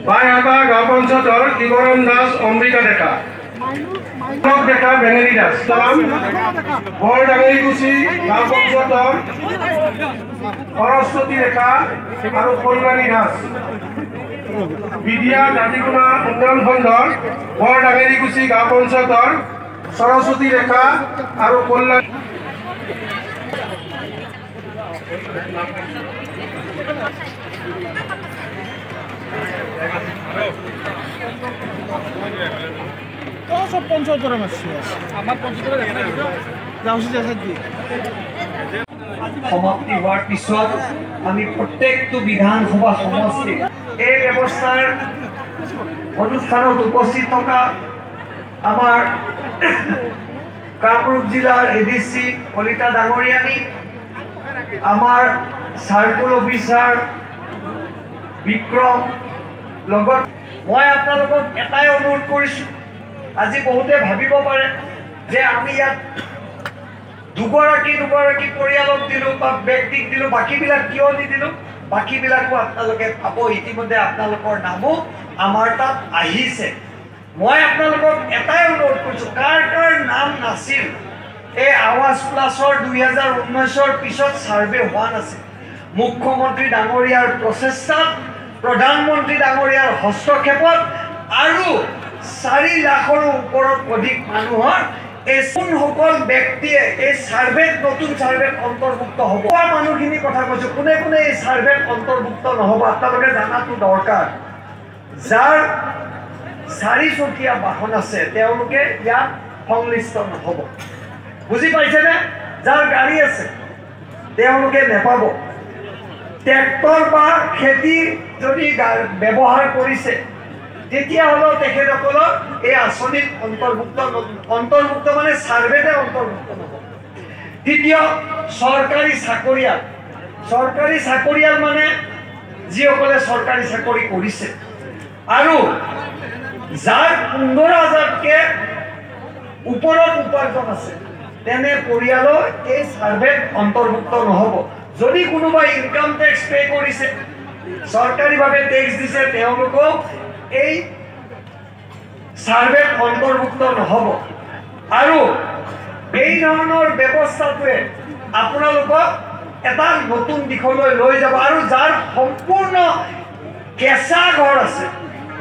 বাইহাটা গাঁও পঞ্চায়তৰ কিবৰণ দাস, অম্বিকা ডেকা, ডেকা বেঙেনী দাস, বৰ ডাঙৰীকুছি গাঁও পঞ্চায়তৰ সৰস্বতী ডেকা আৰু কল্যাণী দাস, বিডিয়া দাঁতিকোনা উন্নয়ন খণ্ডৰ বৰ ডাঙৰীকুছি গাঁও পঞ্চায়তৰ সৰস্বতী ডেকা আৰু কল্যাণী সব পঞ্চায়তৰ সমাপ্তি হোৱাৰ পিছত আমি প্ৰত্যেকটো বিধানসভা সমষ্টি এই ব্যৱস্থাৰ অনুষ্ঠানত উপস্থিত থকা আমাৰ কামৰূপ জিলাৰ এডিসি কলিতা ডাঙৰীয়ানী, আমাৰ সাৰ্কুল অফিচাৰ বিক্ৰম, লগত মই আপোনালোকক এটাই অনুৰোধ কৰিছোঁ। আজি বহুতে ভাবিব পাৰে যে আমি ইয়াত দুগৰাকী পৰিয়ালক দিলোঁ বা ব্যক্তিক দিলোঁ, বাকীবিলাক কিয় নিদিলোঁ? বাকীবিলাকো আপোনালোকে পাব। ইতিমধ্যে আপোনালোকৰ নামো আমাৰ তাত আহিছে। মই আপোনালোকক এটাই অনুৰোধ কৰিছোঁ, কাৰ কাৰ নাম নাছিল এই আৱাজ প্লাছৰ 2019-ৰ পিছত ছাৰ্ভে হোৱা নাছিল। মুখ্যমন্ত্ৰী ডাঙৰীয়াৰ প্ৰচেষ্টাত, প্ৰধানমন্ত্ৰী ডাঙৰীয়াৰ হস্তক্ষেপত আৰু 4 লাখৰো ওপৰত অধিক মানুহৰ এই কোনসকল ব্যক্তিয়ে এই ছাৰ্ভেত, নতুন ছাৰ্ভেত অন্তৰ্ভুক্ত হ'ব, মানুহখিনি কথা কৈছোঁ। কোনে কোনে এই ছাৰ্ভেত অন্তৰ্ভুক্ত নহ'ব আপোনালোকে জানাটো দৰকাৰ। যাৰ 4 চকীয়া বাহন আছে তেওঁলোকে ইয়াত সংলিষ্ট নহ'ব, বুজি পাইছেনে? যাৰ গাড়ী আছে তেওঁলোকে নেপাব। ট্ৰেক্টৰ বা খেতি যদি ব্যৱহাৰ কৰিছে তেতিয়াহ'লেও তেখেতসকলক এই আঁচনিত অন্তৰ্ভুক্ত মানে ছাৰ্ভেতে অন্তৰ্ভুক্ত নহ'ব। দ্বিতীয়, চৰকাৰী চাকৰিয়াল মানে যিসকলে চৰকাৰী চাকৰি কৰিছে আৰু যাৰ 15,000তকৈ ওপৰত উপাৰ্জন আছে তেনে পৰিয়ালৰ এই ছাৰ্ভেত অন্তৰ্ভুক্ত নহ'ব। যদি কোনোবাই ইনকাম টেক্স পে' কৰিছে, চৰকাৰীভাৱে টেক্স দিছে, তেওঁলোকক এই ছাৰ্ভেত অন্তৰ্ভুক্ত নহ'ব। আৰু এই ধৰণৰ ব্যৱস্থাটোৱে আপোনালোকক এটা নতুন দিশলৈ লৈ যাব। আৰু যাৰ সম্পূৰ্ণ কেঁচা ঘৰ আছে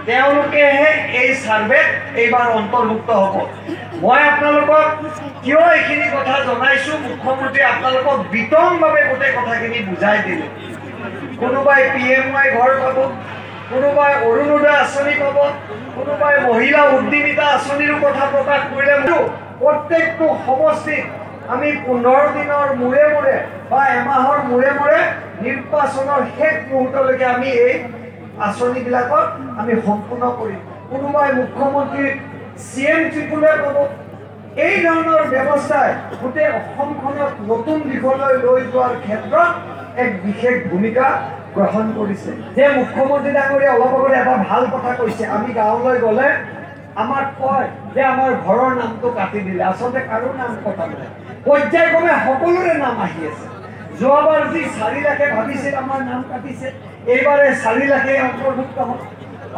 তেওঁলোকেহে এই ছাৰ্ভেত এইবাৰ অন্তৰ্ভুক্ত হ'ব। মই আপোনালোকক কিয় এইখিনি কথা জনাইছোঁ, মুখ্যমন্ত্ৰী আপোনালোকক বিতংভাৱে গোটেই কথাখিনি বুজাই দিলে। কোনোবাই PMY ঘৰ পাব, কোনোবাই অৰুণোদয় আঁচনি পাব, কোনোবাই মহিলা উদ্যমিতা আঁচনিৰো কথা প্ৰকাশ কৰিলে। প্ৰত্যেকটো সমষ্টিত আমি 15 দিনৰ মূৰে মূৰে বা এমাহৰ মূৰে মূৰে নিৰ্বাচনৰ শেষ মুহূৰ্তলৈকে আমি এই আঁচনিবিলাকত আমি সম্পূৰ্ণ কৰিম। কোনোবাই মুখ্যমন্ত্ৰী CM ত্ৰিপুলে পাব। এই ধৰণৰ ব্যৱস্থাই গোটেই অসমখনক নতুন দিশলৈ লৈ যোৱাৰ ক্ষেত্ৰত এক বিশেষ ভূমিকা গ্ৰহণ কৰিছে। যে মুখ্যমন্ত্ৰী ডাঙৰীয়া অলপ আগতে এটা ভাল কথা কৈছে, আমি গাঁৱলৈ গ'লে আমাক কয় যে আমাৰ ঘৰৰ নামটো কাটি দিলে। আচলতে কাৰো নাম কটা নাই, পৰ্যায়ক্ৰমে সকলোৰে নাম আহি আছে। যোৱাবাৰ যি 4 লাখে ভাবিছিল আমাৰ নাম কাটিছে, এইবাৰে 4 লাখে অন্তৰ্ভুক্ত হ'ব,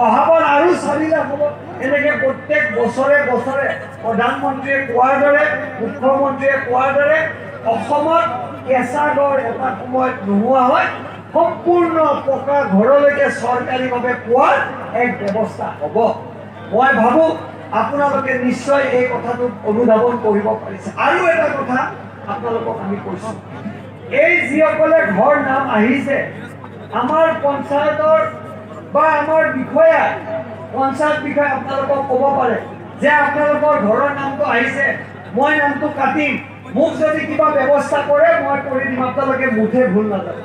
অহাবাৰ আৰু 4 লাখ হ'ব। এনেকৈ প্ৰত্যেক বছৰে বছৰে প্ৰধানমন্ত্ৰীয়ে কোৱাৰ দৰে, মুখ্যমন্ত্ৰীয়ে কোৱাৰ দৰে অসমত কেঁচা ঘৰ এটা সময়ত নোহোৱা হয়, সম্পূৰ্ণ পকা ঘৰলৈকে চৰকাৰীভাৱে পোৱাৰ এক ব্যৱস্থা হ'ব। মই ভাবোঁ আপোনালোকে নিশ্চয় এই কথাটোক অনুধাৱন কৰিব পাৰিছে। আৰু এটা কথা আপোনালোকক আমি কৈছোঁ, এই যিসকলে ঘৰ নাম আহিছে, আমাৰ পঞ্চায়তৰ বা আমাৰ বিষয়াই, পঞ্চায়ত বিষয়াই আপোনালোকক ক'ব পাৰে যে আপোনালোকৰ ঘৰৰ নামটো আহিছে, মই নামটো কাটিম, মোক যদি কিবা ব্যৱস্থা কৰে মই কৰি দিম, আপোনালোকে মুঠে ভুল নাজানে।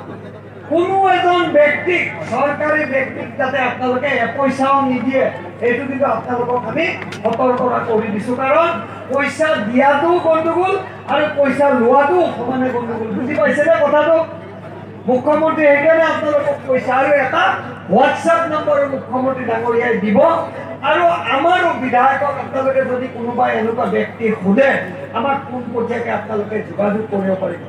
কোনো এজন ব্যক্তিক, চৰকাৰী ব্যক্তিক যাতে আপোনালোকে এপইচাও নিদিয়ে, এইটো কিন্তু আপোনালোকক আমি সতৰ্কতা কৰি দিছোঁ। কাৰণ পইচা দিয়াটোও গণ্ডগোল আৰু পইচা লোৱাটোও সমানে গণ্ডগোল, বুজি পাইছেনে কথাটো? মুখ্যমন্ত্ৰী সেইকাৰণে আপোনালোকক কৈছে। আৰু এটা হোৱাটছএপ নম্বৰ মুখ্যমন্ত্ৰী ডাঙৰীয়াই দিব। আৰু আমাৰো বিধায়কক আপোনালোকে যদি কোনোবাই এনেকুৱা ব্যক্তি সোধে, আমাক কোন পৰ্যায়কে আপোনালোকে যোগাযোগ কৰিব পাৰিব।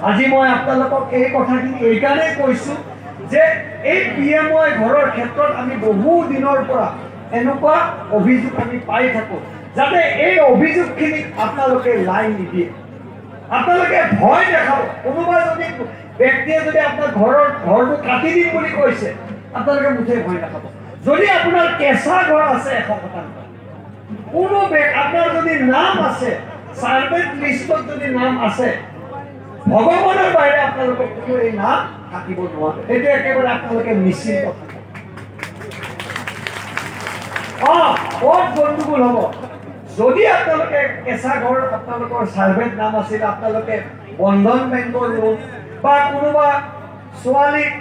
আজি মই আপোনালোকক এই কথাখিনি এইকাৰণেই কৈছোঁ যে এই পিএমআই ঘৰৰ ক্ষেত্ৰত আমি বহু দিনৰ পৰা এনেকুৱা অভিযোগ আমি পাই থাকোঁ, যাতে এই অভিযোগখিনিক আপোনালোকে লাই নিদিয়ে, আপোনালোকে ভয় দেখাব। কোনোবা যদি ব্যক্তিয়ে যদি আপোনাৰ ঘৰটো কাটি দিম বুলি কৈছে, আপোনালোকে মুঠেই ভয় দেখাব। যদি আপোনাৰ কেঁচা ঘৰ আছে 100%, কোনো আপোনাৰ যদি নাম আছে সাৰ্ভেত লিষ্টত, যদি নাম আছে, ভগৱানৰ বাহিৰে আপোনালোকে কোনো এই নাম কাটিব নোৱাৰে। সেইটো একেবাৰে আপোনালোকে নিশ্চিত থাকক। বহুত গণ্ডগোল হ'ব। যদি আপোনালোকে কেঁচা ঘৰ আপোনালোকৰ সাৰ্ভেত নাম আছিল, আপোনালোকে বন্ধন বেংকৰ লোন বা কোনোবা ছোৱালীক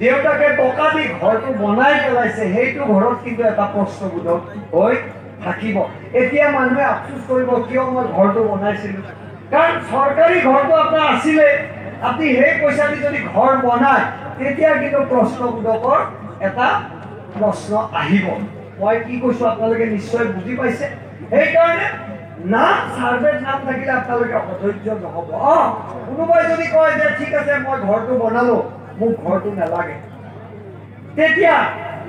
দেউতাকে টকা দি ঘৰটো বনাই পেলাইছে, সেইটো ঘৰত কিন্তু এটা প্ৰশ্নবোধক হৈ থাকিব। এতিয়া মানুহে আফচোচ কৰিব, কিয় মই ঘৰটো বনাইছিলোঁ। কাৰণ চৰকাৰী ঘৰটো আপোনাৰ আছিলে, আপুনি সেই পইচা দি যদি ঘৰ বনায়, তেতিয়া কিন্তু প্ৰশ্নবোধকৰ এটা প্ৰশ্ন আহিব। মই কি কৈছোঁ আপোনালোকে নিশ্চয় বুজি পাইছে। সেইকাৰণে নাম সাৰ্ভেত নাম থাকিলে আপোনালোকে অধৈৰ্য নহ'ব। কোনোবাই যদি কয় যে ঠিক আছে মই ঘৰটো বনালোঁ, মোক ঘৰটো নালাগে, তেতিয়া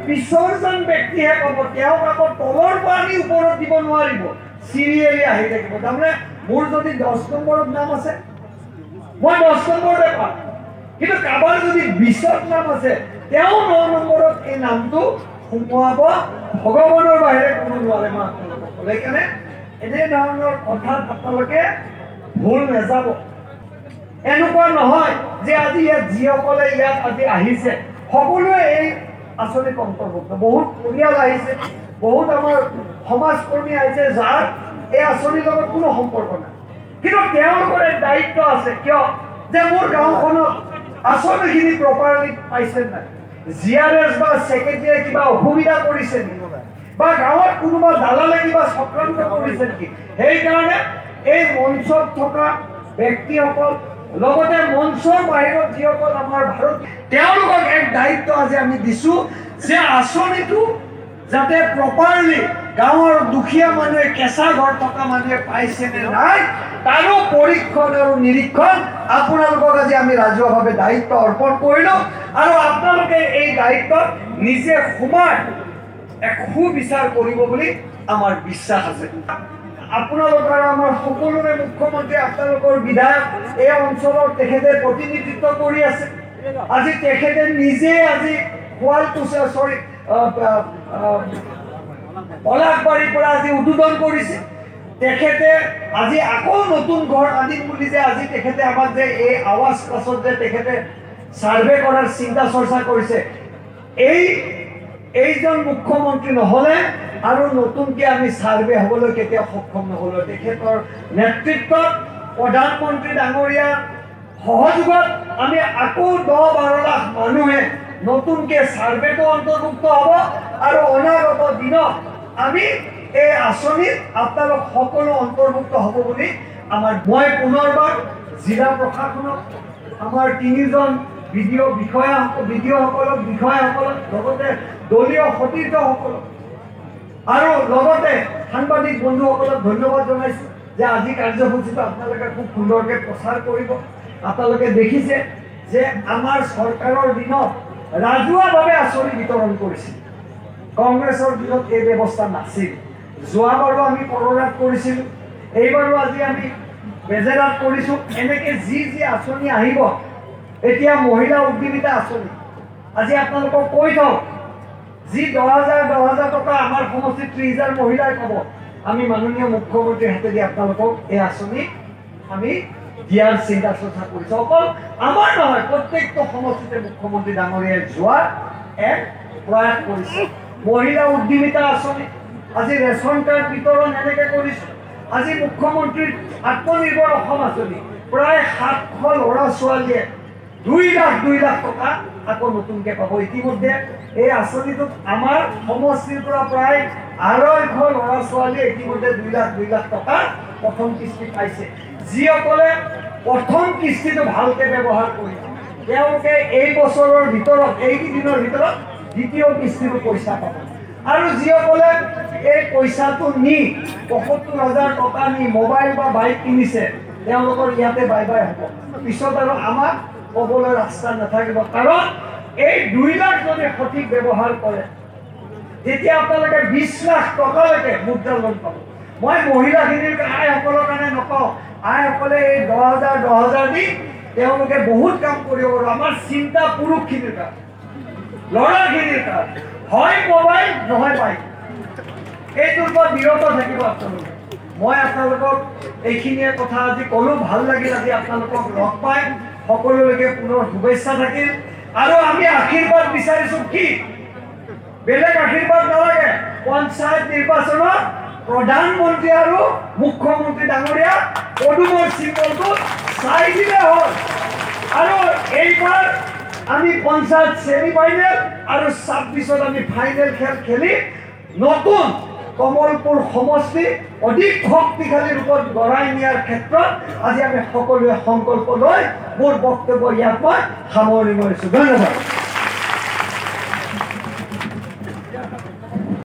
পিছৰজন ব্যক্তিহে ক'ব, তেওঁক আকৌ তলৰ পৰা আনি ওপৰত দিব নোৱাৰিব, চিৰিয়েলি আহি থাকিব। তাৰমানে মোৰ যদি 10 নম্বৰত নাম আছে, মই 10 নম্বৰতে পাম, কিন্তু কাৰোবাৰ যদি 20ত নাম আছে, তেওঁ 9 নম্বৰত এই নামটো সোমোৱাব ভগৱানৰ বাহিৰে কোনো নোৱাৰে। মই আপোনালোকক ক'লে সেইকাৰণে এনেধৰণৰ কথাত আপোনালোকে ভুল নাযাব। এনেকুৱা নহয় যে আজি ইয়াত যিসকলে ইয়াত আজি আহিছে সকলোৱে এই আঁচনিত অন্তৰ্ভুক্ত। বহুত পৰিয়াল আহিছে, বহুত আমাৰ সমাজকৰ্মী আহিছে, যাৰ এই আঁচনিৰ লগত কোনো সম্পৰ্ক নাই, কিন্তু তেওঁলোকৰ এক দায়িত্ব আছে। কিয় যে মোৰ গাঁওখনত আঁচনিখিনি প্ৰপাৰলি পাইছে নাই, জিআৰএছ বা ছেক্ৰেটাৰীয়ে কিবা অসুবিধা কৰিছে নেকি, বা গাঁৱত কোনোবা দালালে কিবা চক্ৰান্ত কৰিছে নেকি। সেইকাৰণে এই মঞ্চত থকা ব্যক্তিসকল, লগতে মঞ্চৰ বাহিৰত যিসকল আমাৰ ভাৰত, তেওঁলোকক এক দায়িত্ব আজি আমি দিছোঁ যে আঁচনিটো যাতে প্ৰপাৰলি গাঁৱৰ দুখীয়া মানুহে, কেঁচা ঘৰ থকা মানুহে পাইছে নে নাই, তাৰো পৰীক্ষণ আৰু নিৰীক্ষণ আপোনালোকক আজি আমি ৰাজহুৱাভাৱে দায়িত্ব অৰ্পণ কৰিলোঁ। আৰু আপোনালোকে এই দায়িত্বত নিজে সোমাই এক সুবিচাৰ কৰিব বুলি আমাৰ বিশ্বাস আছে। আপোনালোকৰ আৰু আমাৰ সকলোৰে মুখ্যমন্ত্ৰী, আপোনালোকৰ বিধায়ক এই অঞ্চলৰ তেখেতে প্ৰতিনিধিত্ব কৰি আছে। আজি তেখেতে নিজে আজি পলাশবাৰীৰ পৰা আজি উদ্বোধন কৰিছে। তেখেতে আজি আকৌ নতুন ঘৰ আনিম বুলি যে আজি তেখেতে আমাক যে এই আৱাজ ক্লাছত যে তেখেতে সাৰ্ভে কৰাৰ চিন্তা চৰ্চা কৰিছে, এইজন মুখ্যমন্ত্ৰী নহ'লে আৰু নতুনকৈ আমি সাৰ্ভে হ'বলৈ কেতিয়াও সক্ষম নহ'লো। তেখেতৰ নেতৃত্বত প্ৰধানমন্ত্ৰী ডাঙৰীয়াৰ সহযোগত আমি আকৌ 10-12 লাখ মানুহে নতুনকৈ সাৰ্ভেটো অন্তৰ্ভুক্ত হ'ব। আৰু অনাগত দিনত আমি এই আঁচনিত আপোনালোক সকলো অন্তৰ্ভুক্ত হ'ব বুলি মই পুনৰবাৰ জিলা প্ৰশাসনক, আমাৰ 3জন বিষয়াসকলক, লগতে দলীয় সতীৰ্থসকলক আৰু লগতে সাংবাদিক বন্ধুসকলক ধন্যবাদ জনাইছোঁ যে আজি কাৰ্যসূচীটো আপোনালোকে খুব সুন্দৰকৈ প্ৰচাৰ কৰিব। আপোনালোকে দেখিছে যে আমাৰ চৰকাৰৰ দিনত ৰাজহুৱাভাৱে আঁচনি বিতৰণ কৰিছিল, কংগ্ৰেছৰ দিনত এই ব্যৱস্থা নাছিল। যোৱাবাৰো আমি কৰৰাত কৰিছিলোঁ, এইবাৰো আজি আমি বেজেৰাত কৰিছোঁ। এনেকৈ যি আঁচনি আহিব, এতিয়া মহিলা উদ্যমিতা আঁচনি, আজি আপোনালোকক কৈ থওঁ, যি 10,000 টকা আমাৰ সমষ্টিত 30,000 মহিলাই পাব, আমি মাননীয় মুখ্যমন্ত্ৰীৰ হাতেদি আপোনালোকক এই আঁচনি আমি দিয়াৰ চিন্তা চৰ্চা কৰিছোঁ। অকল আমাৰ নহয়, প্ৰত্যেকটো সমষ্টিতে মুখ্যমন্ত্ৰী ডাঙৰীয়াই যোৱাৰ এক প্ৰয়াস কৰিছে। মহিলা উদ্যমিতা আঁচনি, আজি ৰেচন কাৰ্ড বিতৰণ এনেকৈ কৰিছোঁ। আজি মুখ্যমন্ত্ৰীৰ আত্মনিৰ্ভৰ অসম আঁচনি, প্ৰায় 700 ল'ৰা ছোৱালীয়ে 2 লাখ টকা আকৌ নতুনকৈ পাব। ইতিমধ্যে এই আঁচনিটোত আমাৰ সমষ্টিৰ পৰা প্ৰায় 250 ল'ৰা ছোৱালীয়ে ইতিমধ্যে 2 লাখ টকা প্ৰথম কিস্তি পাইছে। যিসকলে প্ৰথম কিস্তিটো ভালকৈ ব্যৱহাৰ কৰিছে, তেওঁলোকে এই বছৰৰ ভিতৰত, এইকেইদিনৰ ভিতৰত দ্বিতীয় কিস্তিটো পইচা পাব। আৰু যিসকলে এই পইচাটো নি 75,000 টকা নি মোবাইল বা বাইক কিনিছে, তেওঁলোকৰ ইয়াতে বাই বাই হ'ব। পিছত আৰু আমাক ক'বলৈ ৰাস্তা নাথাকিব। কাৰণ এই 2 লাখ যদি সঠিক ব্যৱহাৰ কৰে তেতিয়া আপোনালোকে 20 লাখ টকালৈকে মুদ্ৰা লোন পাব। মই মহিলাখিনিৰ আইসকলৰ কাৰণে নকওঁ, আইসকলে এই 10,000 দি তেওঁলোকে বহুত কাম কৰিব পাৰিব। আমাৰ চিন্তা পুৰুষখিনিৰ কাৰণে, ল'ৰাখিনিৰ কাৰণে হয় মোবাইল নহয় বাইক, এইটোৰ পৰা বিৰত থাকিব আপোনালোকে। মই আপোনালোকক এইখিনিয়ে কথা আজি ক'লোঁ। ভাল লাগিল আজি আপোনালোকক লগ পাই। সকলোলৈকে পুনৰ শুভেচ্ছা থাকিল। আৰু আমি আশীৰ্বাদ বিচাৰিছোঁ কি, বেলেগ আশীৰ্বাদ নালাগে। পঞ্চায়ত নিৰ্বাচনত প্ৰধানমন্ত্ৰী আৰু মুখ্যমন্ত্ৰী ডাঙৰীয়া পদুমৰ চিম্বলটো চাই দিলে হ'ল। আৰু এইবাৰ আমি পঞ্চায়ত ছেমি ফাইনেল আৰু 26ত আমি ফাইনেল খেল খেলি নতুন কমলপুৰ সমষ্টি অধিক শক্তিশালী ৰূপত গঢ়াই নিয়াৰ ক্ষেত্ৰত আজি আমি সকলোৱে সংকল্প লৈ মোৰ বক্তব্য ইয়াত মই সামৰণি মাৰিছোঁ। ধন্যবাদ।